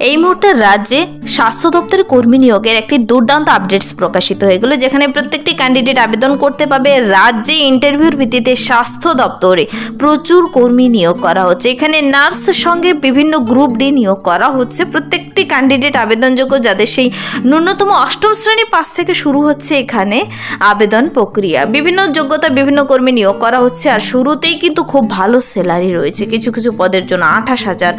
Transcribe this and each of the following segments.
এই মুহূর্তে রাজ্যে স্বাস্থ্য দপ্তরের কর্মী নিয়োগের একটি দুর্দান্ত আপডেটস প্রকাশিত হয়ে গেল, যেখানে প্রত্যেকটি ক্যান্ডিডেট আবেদন করতে পারবে। রাজ্যে ইন্টারভিউর ভিত্তিতে স্বাস্থ্য দপ্তরে প্রচুর কর্মী নিয়োগ করা হচ্ছে। এখানে নার্স সঙ্গে বিভিন্ন গ্রুপ ডি নিয়োগ করা হচ্ছে। প্রত্যেকটি ক্যান্ডিডেট আবেদনযোগ্য, যাদের সেই ন্যূনতম অষ্টম শ্রেণী পাস থেকে শুরু হচ্ছে এখানে আবেদন প্রক্রিয়া। বিভিন্ন যোগ্যতা বিভিন্ন কর্মী নিয়োগ করা হচ্ছে। আর শুরুতেই কিন্তু খুব ভালো স্যালারি রয়েছে। কিছু কিছু পদের জন্য 28,000,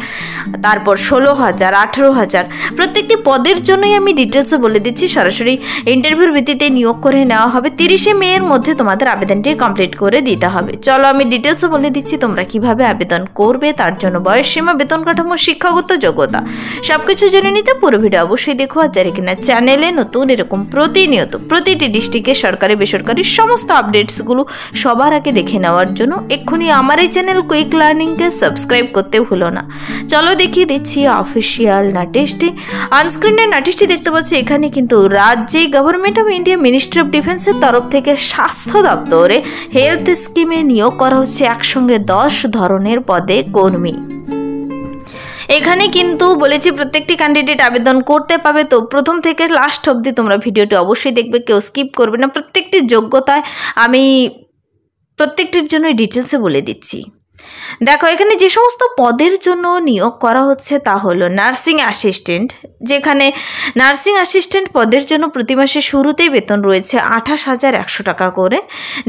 তারপর 16,000, 18,000। প্রত্যেকটি পদের জন্যই আমি ডিটেলসে বলে দিচ্ছি। সরাসরি ইন্টারভিউর ভিত্তিতে নিয়োগ করে নেওয়া হবে। 30শে মের মধ্যে তোমাদের আবেদনটি কমপ্লিট করে দিতে হবে। চলো আমি ডিটেলসে বলে দিচ্ছি তোমরা কিভাবে আবেদন করবে। তার জন্য বয়সসীমা, বেতন কাঠামো, শিক্ষাগত যোগ্যতা সবকিছু জেনে নিতে পুরো ভিডিও অবশ্যই দেখো। আর যারা কিনা চ্যানেলে নতুন, এরকম প্রতিনিয়ত প্রতিটি ডিস্ট্রিক্টে সরকারি বেসরকারি সমস্ত আপডেটসগুলো সবার আগে দেখে নেওয়ার জন্য এক্ষুনি আমার এই চ্যানেল কুইক লার্নিংকে সাবস্ক্রাইব করতে ভুলো না। চলো দেখিয়ে দিচ্ছি অফিসিয়াল নোটিশটি। অনস্ক্রিনে নোটিশটি দেখতে পাচ্ছ। এখানে কিন্তু রাজ্যে government of India ministry of ডিফেন্সের তরফ থেকে স্বাস্থ্য দপ্তরে হেলথ স্কিমে নিয়োগ করা হচ্ছে একসঙ্গে 10 ধরনের পদে কর্মী। এখানে কিন্তু বলেছি প্রত্যেকটি ক্যান্ডিডেট আবেদন করতে পাবে। তো প্রথম থেকে লাস্ট অবধি তোমরা ভিডিওটি অবশ্যই দেখবে, কেউ স্কিপ করবে না। প্রত্যেকটি যোগ্যতায় আমি প্রত্যেকটির জন্য ডিটেলসে বলে দিচ্ছি। দেখো, এখানে যে সমস্ত পদের জন্য নিয়োগ করা হচ্ছে তা হলো নার্সিং অ্যাসিস্ট্যান্ট, যেখানে নার্সিং অ্যাসিস্ট্যান্ট পদের জন্য প্রতি মাসের শুরুতেই বেতন রয়েছে 28,100 টাকা করে।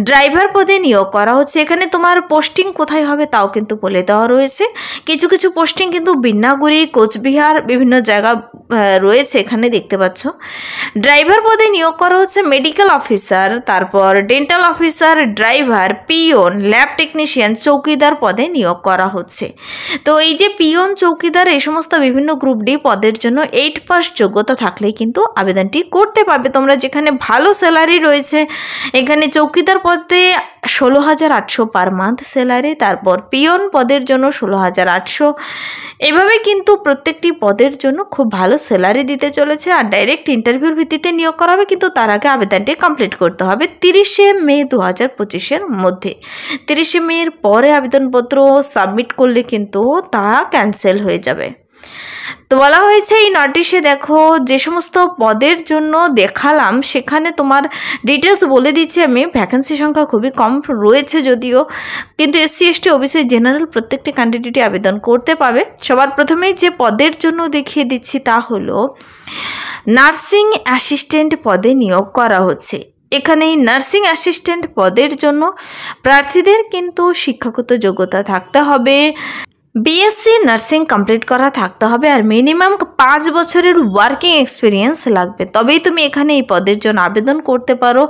ড্রাইভার পদে নিয়োগ করা হচ্ছে। এখানে তোমার পোস্টিং কোথায় হবে তাও কিন্তু বলে দেওয়া রয়েছে। কিছু কিছু পোস্টিং কিন্তু বিন্নাগুড়ি, কোচবিহার বিভিন্ন জায়গা রয়েছে, এখানে দেখতে পাচ্ছ। ড্রাইভার পদে নিয়োগ করা হচ্ছে মেডিকেল অফিসার, তারপর dental officer, driver, peon, lab technician, চৌকিদার পদে নিয়োগ করা হচ্ছে। তো এই যে পিওন, চৌকিদার এই সমস্ত বিভিন্ন গ্রুপ ডি পদের জন্য 8 পাস যোগ্যতা থাকলেই কিন্তু আবেদনটি করতে পারবে তোমরা। যেখানে ভালো স্যালারি রয়েছে। এখানে চৌকিদার পদে 16,800 পার মান্থ স্যালারি, তারপর পিওন পদের জন্য 16,800। এভাবে কিন্তু প্রত্যেকটি পদের জন্য খুব ভালো স্যালারি দিতে চলেছে। আর ডাইরেক্ট ইন্টারভিউর ভিত্তিতে নিয়োগ করা হবে, কিন্তু তার আগে আবেদনটি কমপ্লিট করতে হবে 30শে মে 2025-এর মধ্যে। 30শে মের পরে আবেদনপত্র সাবমিট করলে কিন্তু তা ক্যান্সেল হয়ে যাবে। তো বলা হয়েছে এই নোটিশে, দেখো যে সমস্ত পদের জন্য দেখালাম সেখানে তোমার ডিটেলস বলে দিচ্ছি আমি। ভ্যাকেন্সি সংখ্যা খুবই কম রয়েছে যদিও, কিন্তু SC ST OBC জেনারেল প্রত্যেকটি ক্যান্ডিডেটই আবেদন করতে পাবে। সবার প্রথমেই যে পদের জন্য দেখিয়ে দিচ্ছি তা হলো নার্সিং অ্যাসিস্ট্যান্ট পদে নিয়োগ করা হচ্ছে। এখানে এই নার্সিং অ্যাসিস্ট্যান্ট পদের জন্য প্রার্থীদের কিন্তু শিক্ষাগত যোগ্যতা থাকতে হবে, BSc নার্সিং কমপ্লিট করা থাকতে হবে, আর মিনিমাম 5 বছরের ওয়ার্কিং এক্সপিরিয়েন্স লাগবে, তবেই তুমি এখানে এই পদের জন্য আবেদন করতে পারো।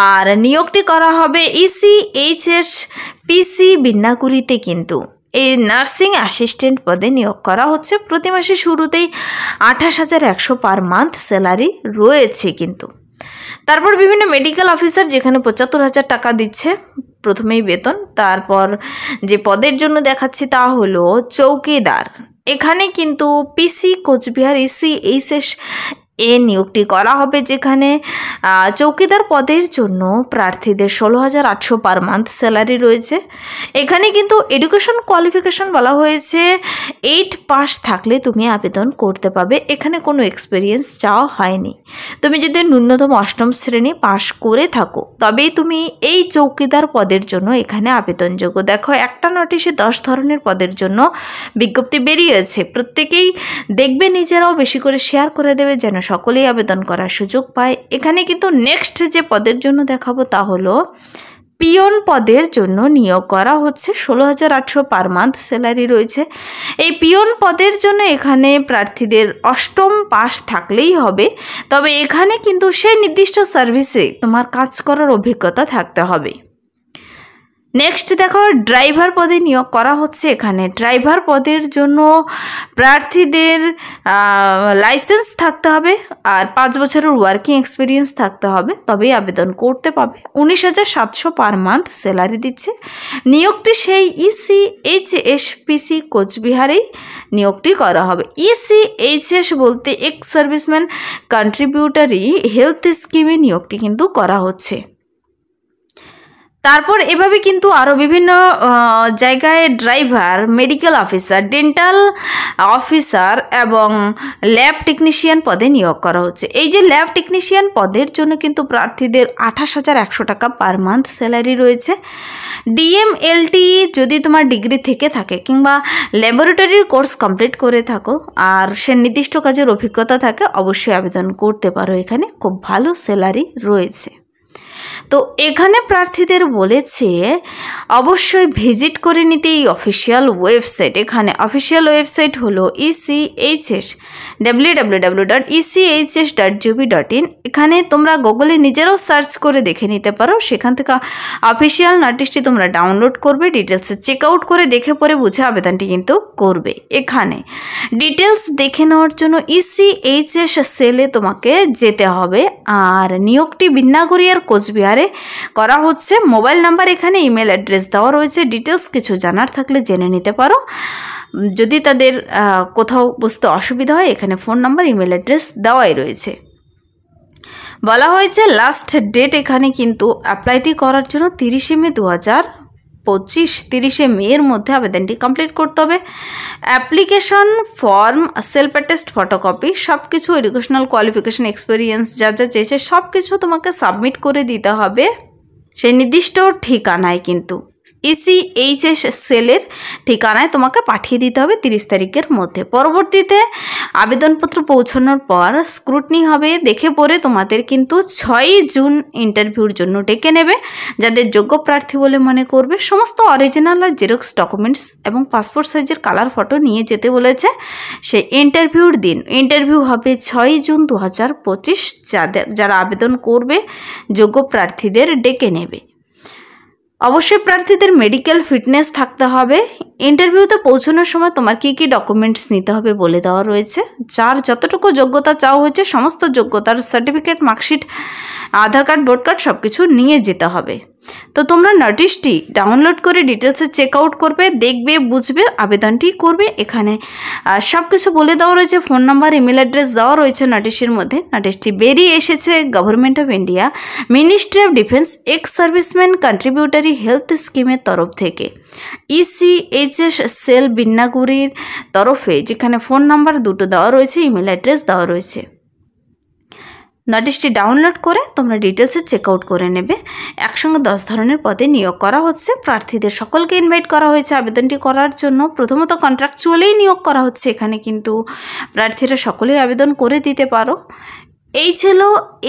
আর নিয়োগটি করা হবে ECHS PC বিন্নাগুড়িতে। কিন্তু এই নার্সিং অ্যাসিস্ট্যান্ট পদে নিয়োগ করা হচ্ছে। প্রতি মাসের শুরুতেই 28,100 পার মান্থ স্যালারি রয়েছে কিন্তু। তারপর বিভিন্ন মেডিকেল অফিসার, যেখানে 75,000 টাকা দিচ্ছে প্রথমেই বেতন। তারপর যে পদের জন্য দেখাচ্ছি তা হলো চৌকিদার। এখানে কিন্তু PC কোচবিহার ECHS নিয়োগটি করা হবে, যেখানে চৌকিদার পদের জন্য প্রার্থীদের 16,800 পার মান্থ স্যালারি রয়েছে। এখানে কিন্তু এডুকেশন কোয়ালিফিকেশন বলা হয়েছে 8 পাস থাকলে তুমি আবেদন করতে পারবে। এখানে কোনো এক্সপিরিয়েন্স চাওয়া হয়নি। তুমি যদি ন্যূনতম অষ্টম শ্রেণী পাস করে থাকো তবেই তুমি এই চৌকিদার পদের জন্য এখানে আবেদনযোগ্য। দেখো, একটা নোটিশে 10 ধরনের পদের জন্য বিজ্ঞপ্তি বেরিয়েছে। প্রত্যেকেই দেখবে, নিজেরাও বেশি করে শেয়ার করে দেবে যেন সকলেই আবেদন করার সুযোগ পায়। এখানে কিন্তু নেক্সট যে পদের জন্য দেখাবো তা হলো পিওন পদের জন্য নিয়োগ করা হচ্ছে। 16,800 পার মান্থ স্যালারি রয়েছে। এই পিওন পদের জন্য এখানে প্রার্থীদের অষ্টম পাস থাকলেই হবে, তবে এখানে কিন্তু সেই নির্দিষ্ট সার্ভিসে তোমার কাজ করার অভিজ্ঞতা থাকতে হবে। নেক্সট দেখো, ড্রাইভার পদে নিয়োগ করা হচ্ছে। এখানে ড্রাইভার পদের জন্য প্রার্থীদের লাইসেন্স থাকতে হবে আর 5 বছরের ওয়ার্কিং এক্সপিরিয়েন্স থাকতে হবে, তবেই আবেদন করতে পাবে। 19,700 পার মান্থ স্যালারি দিচ্ছে। নিয়োগটি সেই ECHS PC কোচবিহারেই নিয়োগটি করা হবে। ECHS বলতে এক্স সার্ভিসম্যান কন্ট্রিবিউটরি হেলথ স্কিমে নিয়োগটি কিন্তু করা হচ্ছে। তারপর এভাবে কিন্তু আরও বিভিন্ন জায়গায় driver, medical officer, dental officer এবং ল্যাব টেকনিশিয়ান পদে নিয়োগ করা হচ্ছে। এই যে ল্যাব টেকনিশিয়ান পদের জন্য কিন্তু প্রার্থীদের 28,100 টাকা পার মান্থ স্যালারি রয়েছে। ডিএমএলটি যদি তোমার ডিগ্রি থেকে থাকে কিংবা ল্যাবরেটরির কোর্স কমপ্লিট করে থাকো আর সে নির্দিষ্ট কাজের অভিজ্ঞতা থাকে, অবশ্যই আবেদন করতে পারো। এখানে খুব ভালো স্যালারি রয়েছে। তো এখানে প্রার্থীদের বলেছে অবশ্যই ভিজিট করে নিতে এই অফিসিয়াল ওয়েবসাইট। এখানে অফিসিয়াল ওয়েবসাইট হলো ECHS www.echs.gov.in। এখানে তোমরা গুগলে নিজেরাও সার্চ করে দেখে নিতে পারো। সেখান থেকে অফিসিয়াল নোটিশটি তোমরা ডাউনলোড করবে, ডিটেলসে চেক আউট করে দেখে পরে বুঝে আবেদনটি কিন্তু করবে। এখানে ডিটেলস দেখে নেওয়ার জন্য ECHS সেলে তোমাকে যেতে হবে। আর নিয়োগটি বিন্নাগুড়ি আর কোচবিহারে করা হচ্ছে। মোবাইল নাম্বার, এখানে ইমেল অ্যাড্রেস দেওয়া রয়েছে। ডিটেলস কিছু জানার থাকলে জেনে নিতে পারো। যদি তাদের কোথাও বুঝতে অসুবিধা হয়, এখানে ফোন নাম্বার, ইমেল অ্যাড্রেস দেওয়াই রয়েছে। বলা হয়েছে লাস্ট ডেট এখানে কিন্তু অ্যাপ্লাইটি করার জন্য 30 মে 2025, 30 মের মধ্যে আবেদনটি কমপ্লিট করতে হবে। Application form, self attest photocopy, সব কিছু, এডুকেশনাল কোয়ালিফিকেশন, এক্সপিরিয়েন্স যা যা চেয়েছে সব কিছু তোমাকে সাবমিট করে দিতে হবে সেই নির্দিষ্ট ঠিকানায়। কিন্তু ECHS সেলের ঠিকানায় তোমাকে পাঠিয়ে দিতে হবে 30 তারিখের মধ্যে। পরবর্তীতে আবেদনপত্র পৌঁছানোর পর স্ক্রুটনি হবে, দেখে পরে তোমাদের কিন্তু 6 জুন ইন্টারভিউর জন্য ডেকে নেবে। যাদের যোগ্য প্রার্থী বলে মনে করবে সমস্ত অরিজিনাল আর জেরক্স ডকুমেন্টস এবং পাসপোর্ট সাইজের কালার ফটো নিয়ে যেতে বলেছে। সেই ইন্টারভিউর দিন ইন্টারভিউ হবে 6 জুন 2025। যারা আবেদন করবে যোগ্য প্রার্থীদের ডেকে নেবে। অবশ্যই প্রার্থীদের মেডিকেল ফিটনেস থাকতে হবে। ইন্টারভিউতে পৌঁছানোর সময় তোমার কী কী ডকুমেন্টস নিতে হবে বলে দেওয়া রয়েছে। যার যতটুকু যোগ্যতা চাওয়া হয়েছে সমস্ত যোগ্যতার সার্টিফিকেট, মার্কশিট, আধার কার্ড, ভোট কার্ড সব কিছু নিয়ে যেতে হবে। তো তোমরা নোটিশটি ডাউনলোড করে ডিটেলসে চেক আউট করবে, দেখবে, বুঝবে, আবেদনটি করবে। এখানে সব কিছু বলে দেওয়া রয়েছে, ফোন নাম্বার, ইমেল অ্যাড্রেস দেওয়া রয়েছে নোটিশের মধ্যে। নোটিশটি বেরিয়ে এসেছে government of India, ministry of defence ex serviceman contributory health স্কিমের তরফ থেকে ECHS সেল বিন্নাগুড়ির তরফে, যেখানে ফোন নাম্বার দুটো দেওয়া রয়েছে, ইমেল অ্যাড্রেস দেওয়া রয়েছে। নোটিশটি ডাউনলোড করে তোমরা ডিটেলসে চেক আউট করে নেবে। একসঙ্গে 10 ধরনের পদে নিয়োগ করা হচ্ছে। প্রার্থীদের সকলকে ইনভাইট করা হয়েছে আবেদনটি করার জন্য। প্রথমত কন্ট্রাকচুয়ালেই নিয়োগ করা হচ্ছে এখানে, কিন্তু প্রার্থীরা সকলেই আবেদন করে দিতে পারো। এই ছিল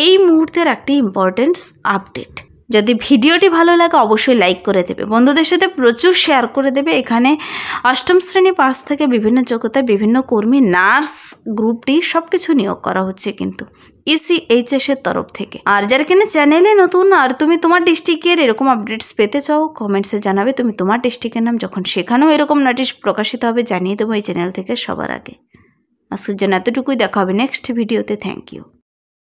এই মুহূর্তের একটি ইম্পর্টেন্ট আপডেট। যদি ভিডিওটি ভালো লাগে অবশ্যই লাইক করে দেবে, বন্ধুদের সাথে প্রচুর শেয়ার করে দেবে। এখানে 8ম শ্রেণী পাস থেকে বিভিন্ন যোগ্যতায় বিভিন্ন কর্মী, নার্স, গ্রুপ ডি সব কিছু নিয়োগ করা হচ্ছে কিন্তু ECHS এর তরফ থেকে। আর যারা কিনা চ্যানেলে নতুন আর তুমি তোমার ডিস্ট্রিক্টের এরকম আপডেটস পেতে চাও, কমেন্টসে জানাবে তুমি তোমার ডিস্ট্রিক্টের নাম। যখন সেখানেও এরকম নোটিশ প্রকাশিত হবে জানিয়ে দেবো এই চ্যানেল থেকে সবার আগে। আজকের জন্য এতটুকুই, দেখা হবে নেক্সট ভিডিওতে। Thank you.